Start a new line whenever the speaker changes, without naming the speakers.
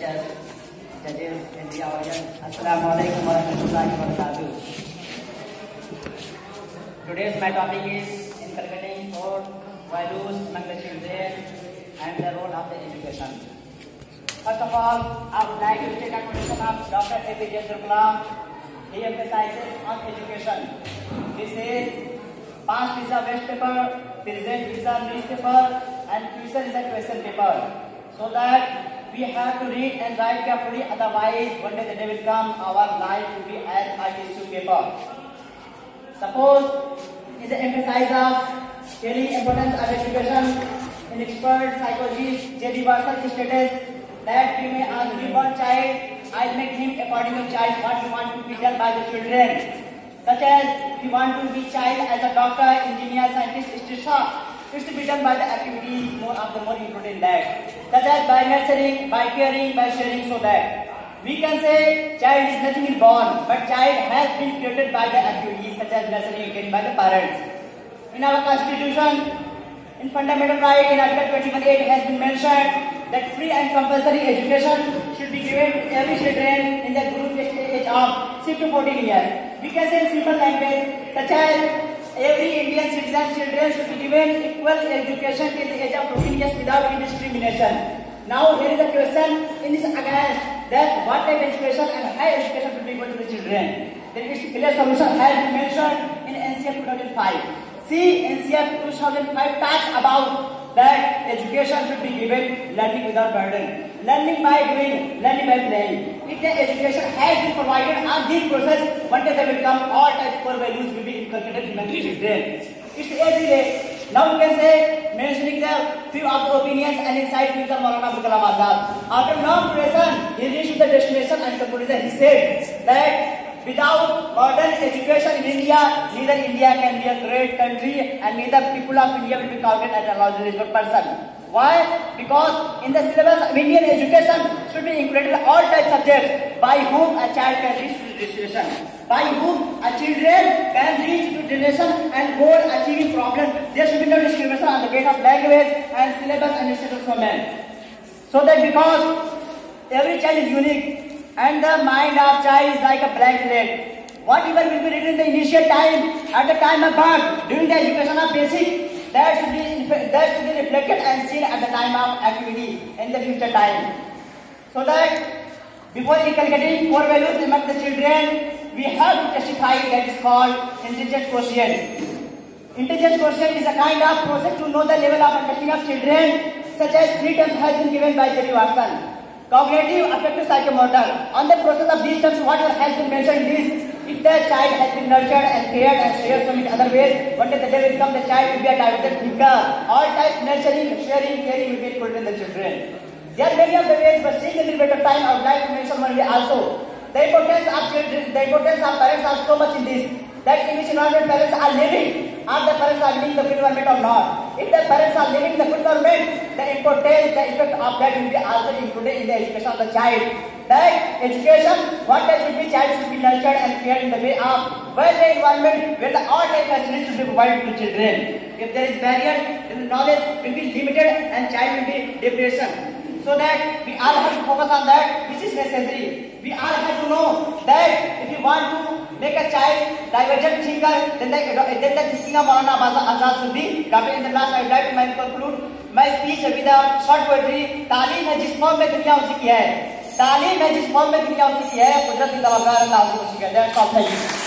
teachers, judges, and the audience. Assalamu alaikum warahmatullahi wabarakatuh. Today's my topic is inculcating core values among the children and the role of the education. First of all, I would like to take a quotation of Dr. APJ Abdul Kalam. He emphasizes on education. He says, past is a waste paper, present is a newspaper, and future is a question paper. So that we have to read and write carefully, otherwise one day the day will come, our life will be as a tissue paper. Suppose is the emphasis of telling importance of education in expert psychologist J.D. Warson status that we may ask one child, I'll make him according to child what you want to be done by the children. Such as if you want to be child as a doctor, engineer, scientist, etc. It's to be done by the activities more important that. Such as by nurturing, by caring, by sharing, so that we can say child is nothing in born, but child has been created by the activities such as nurturing and caring by the parents. In our constitution, in fundamental right, in Article 21(8) has been mentioned that free and compulsory education should be given to every children in the group age of 6 to 14 years. We can say in simple language such as every Indian citizen children should be given equal education till the age of 14 years without any discrimination. Now here is a question in this against that what type of education and high education should be given to the children. Then its clear solution has been mentioned in NCF 2005. See, NCF 2005 talks about that education should be given learning without burden, learning by doing, learning by playing. If the education has been provided on this process, one day they will come, all types of core values will be inculcated in the children. It's every day. Now we can say, mentioning the few of the opinions and insights views of Maulana Abul Kalam Azad. After long duration, he reached the destination and conclusion. He said that without modern education in India, neither India can be a great country and neither people of India will be counted as a knowledgeable person. Why? Because in the syllabus of Indian education should be included all types of subjects by whom a child can reach to destination, by whom a children can reach to destination and goal achieving problem. There should be no discrimination on the basis of language and syllabus and institutional men. So that because every child is unique and the mind of child is like a blank slate. Whatever will be written in the initial time, at the time of birth, during the education of basic, that should be reflected and seen at the time of activity in the future time. So that before inculcating core values among the children, we have to testify that is called intelligence quotient. Intelligence quotient is a kind of process to know the level of understanding of children, such as 3 terms has been given by J.D. Watson. Cognitive, affective, psychomotor. On the process of these terms, whatever has been mentioned is, if the child has been nurtured and cared and shared so many other ways, one day the day will come, the child will be a divergent thinker. All types nurturing, sharing, caring will be included in the children. There are many of the ways, but seeing a little bit of time, I would like to mention one way also. The importance of children, the importance of parents are so much in this, that in which environment parents are living, or the parents are living the good environment or not. If the parents are living the good environment, the importance, the effect of that will be also included in the education of the child. That education, what type should be, child should be nurtured and cared in the way of well-the environment where the all type facilities should be provided to children. If there is barrier, then the knowledge will be limited and child will be depression. So that we all have to focus on that, which is necessary. We all have to know that if you want to make a child divergent thinker, then the thinking of Maulana Azad should be covered. In the last, I would like to conclude my speech with a short poetry. तालीम है जिस form में दुनिया उसी की है, तालीम है जिस फॉर्म में दुनिया उसी की है, कुदरत की तवक्कुल अल्लाह उसी की है. That's all. Thank you.